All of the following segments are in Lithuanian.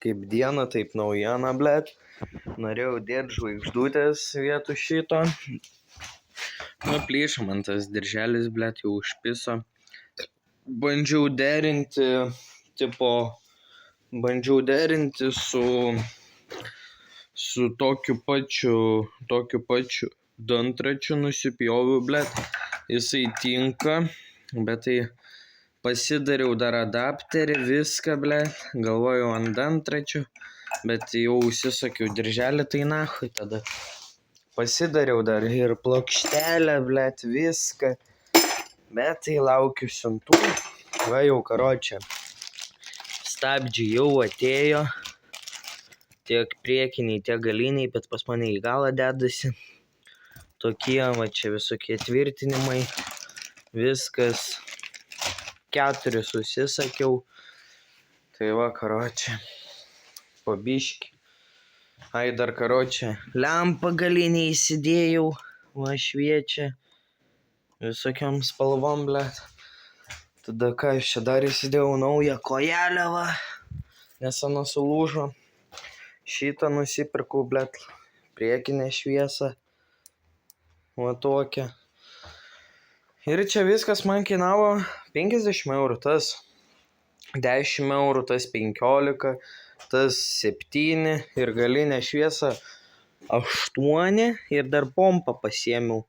Kaip diena, taip naujiena, blet. Norėjau dėti žvaigždutės vietų šito. Plyšo man tas dirželis, blet, jau užpiso. Bandžiau derinti su tokiu pačiu dantračiu nusipjoviau, blet. Jisai tinka, bet tai pasidariau dar adapterį, viską, blet. Galvojau ant dantračių, bet jau užsisakiau dirželį, tai nahui tada. Pasidariau dar ir plokštelę, blet, viską. Bet tai laukiu siuntų. Va jau, karočią. Stabdžiai jau atėjo. Tiek priekiniai, tiek galiniai, bet pas mane į galą dedasi. Tokie, va čia visokie tvirtinimai. Viskas. 4 užsisakiau. Tai va, karočią. Po biškį. Ai, dar karočią. Lempą galinį įsidėjau. Va, šviečia. Visokiom spalvom, blet. Tada ką aš čia dar įsidėjau naują kojelę, va. Nes ana sulūžo. Šitą nusipirkau, blet. Priekinę šviesą. Va tokią. Ir čia viskas man kainavo 50 eurų. Tas 10 eurų, tas 15, tas 7 ir galinę šviesą 8 ir dar pompą pasiėmiau.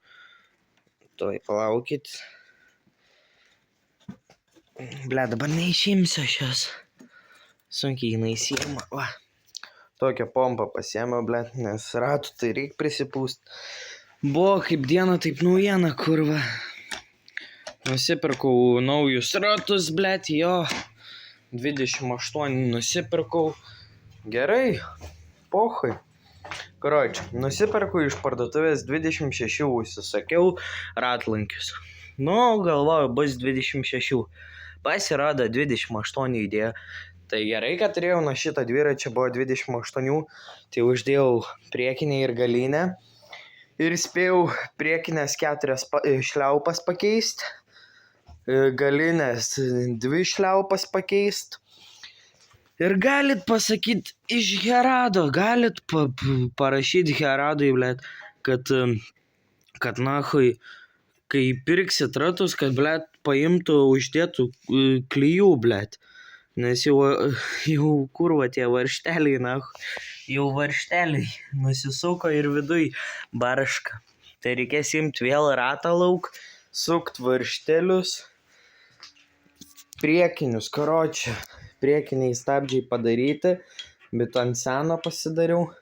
Tuoj palaukit. Ble, dabar neišimsiu aš jos. Sunkiai jinai įsiima. Va. Tokią pompą pasiėmiau, ble, nes ratų tai reik prisipūst. Buvo kaip diena, taip naujiena, kurva. Nusipirkau naujus ratus, ble, jo. 28 nusipirkau. Gerai, pohui. Karoči, nusipirkau iš parduotuvės 26 užsisakiau ratlankius. Galvoju, bus 26. Pasirodo 28 įdėjo. Tai gerai, kad turėjau nuo šitą dviračią, buvo 28. Tai uždėjau priekinę ir galinę. Ir spėjau priekinės 4 šliaupas pakeisti. Galinės 2 šliaupas pakeisti. Ir galit pasakyti iš Herado, galit parašyti Heradui, blet, kad nahui, kai pirksit ratus, kad, blet, paimtų uždėtų klijų, blet. Nes jau kurva tie varšteliai, nahui, jau varšteliai nusisuko ir viduj barška. Tai reikės imti vėl ratą lauk, sukt varštelius, priekinius, karočią. Priekiniai stabdžiai padaryti, bet ant seno pasidariau.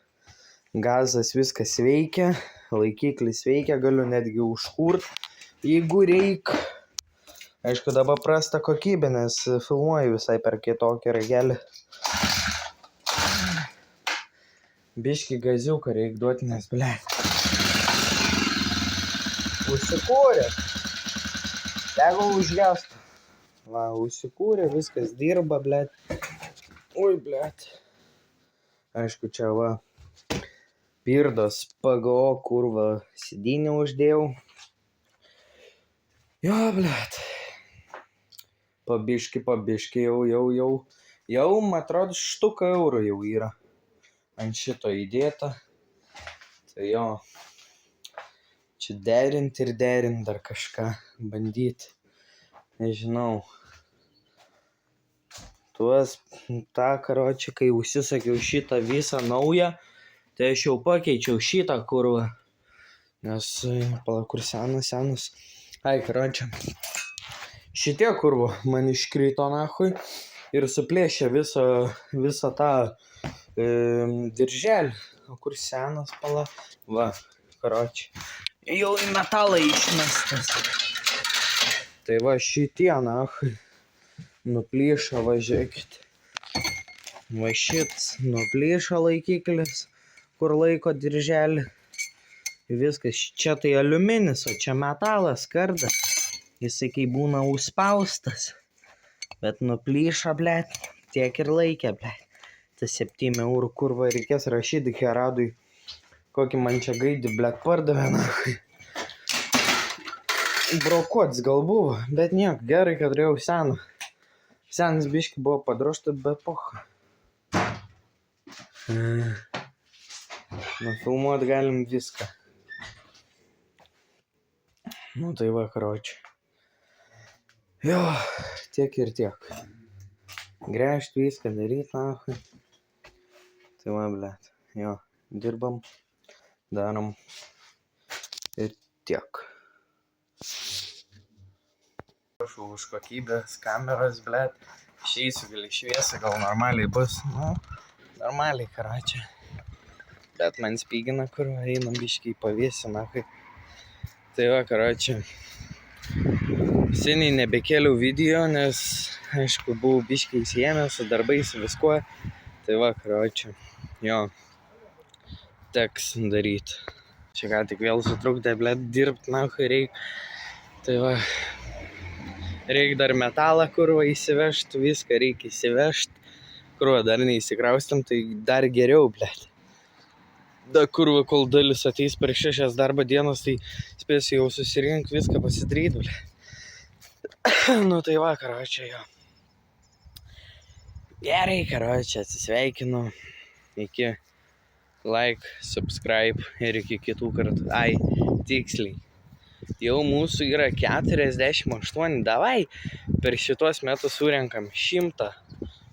Gazas viskas veikia, laikiklis veikia, galiu netgi užkurt, jeigu reik. Aišku, dabar prasta kokybė, nes filmuoju visai per kitokį ragelį. Biškį gaziuką reik duoti, nes, ble. Užsikūrė. Tegu užgestų. Va, užsikūrė, viskas dirba, blet. Ui, blet. Aišku, čia va. Pirdos PGO kurva sėdynę uždėjau. Jo, blet. Pabiški, jau, man atrodo, štuka eurų jau yra. Ant šito įdėta. Tai jo. Čia derinti ir derinti dar kažką. Bandyti. Nežinau. Ta, karoči, kai užsisakiau šitą visą naują, tai aš jau pakeičiau šitą kurvą. Nes, kur senas. Ai, karoči. Šitie kurvo man iškrito nahui ir suplėšė visą tą dirželį. O kur senas pala? Va, karoči. Jau į metalą išmestas. Tai va, šitie nahui. Nuplyšo, važiuokit. Va šit, nuplyšo laikiklis, kur laiko dirželį. Viskas, čia tai aliuminis, o čia metalas, kardas. Jisai kai būna užspaustas. Bet nuplyšo, blet, tiek ir laikė, blet. Tas 7 eurų kurva reikės rašyti Heradui. Kokį man čia gaidį, blet, pardavė, nahui. Brokuotis gal buvo, bet niek, gerai, kad turėjau seną. Senas biški buvo padroštas, bet pocha. Nufilmuot galim viską. Nu tai va, karoči. Jo, tiek ir tiek. Gręžt viską, daryt nahui. Tai va, blet. Jo, dirbam, darom. Ir tiek. Prašau už kokybės, kameros, blet. Išeisiu, gal šviesa, gal normaliai bus. Nu, normaliai, karoči. Bet man spygina, kur einam biškiai pavėsina. Tai va, karoči. Seniai nebekėliau video, nes, aišku, buvau biškiai įsiėmęs su darbais, su viskuo. Tai va, karoči. Jo. Teks daryt. Čia ką tik vėl sutrukdė, blet, dirbt, nahui reik. Tai va. Reik dar metalą, kurva, įsivežt, viską reik įsivežt. Kurva, dar neįsikraustam, tai dar geriau, blet. Da kurva, kol dalis ateis per 6 darbo dienos, tai spėsiu jau susirink, viską pasidaryt, blet. Nu tai va, karoči, jo. Gerai, karoči, atsisveikinu. Iki like, subscribe ir iki kitų kartų. Ai, tiksliai. Jau mūsų yra 48, davai, per šitos metus surenkam 100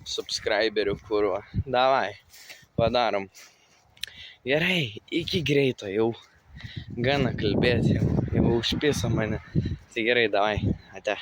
subscriberių, kurva, davai, padarom. Gerai, iki greito jau, gana kalbėti, jau užpiso mane, tai gerai, davai, ate.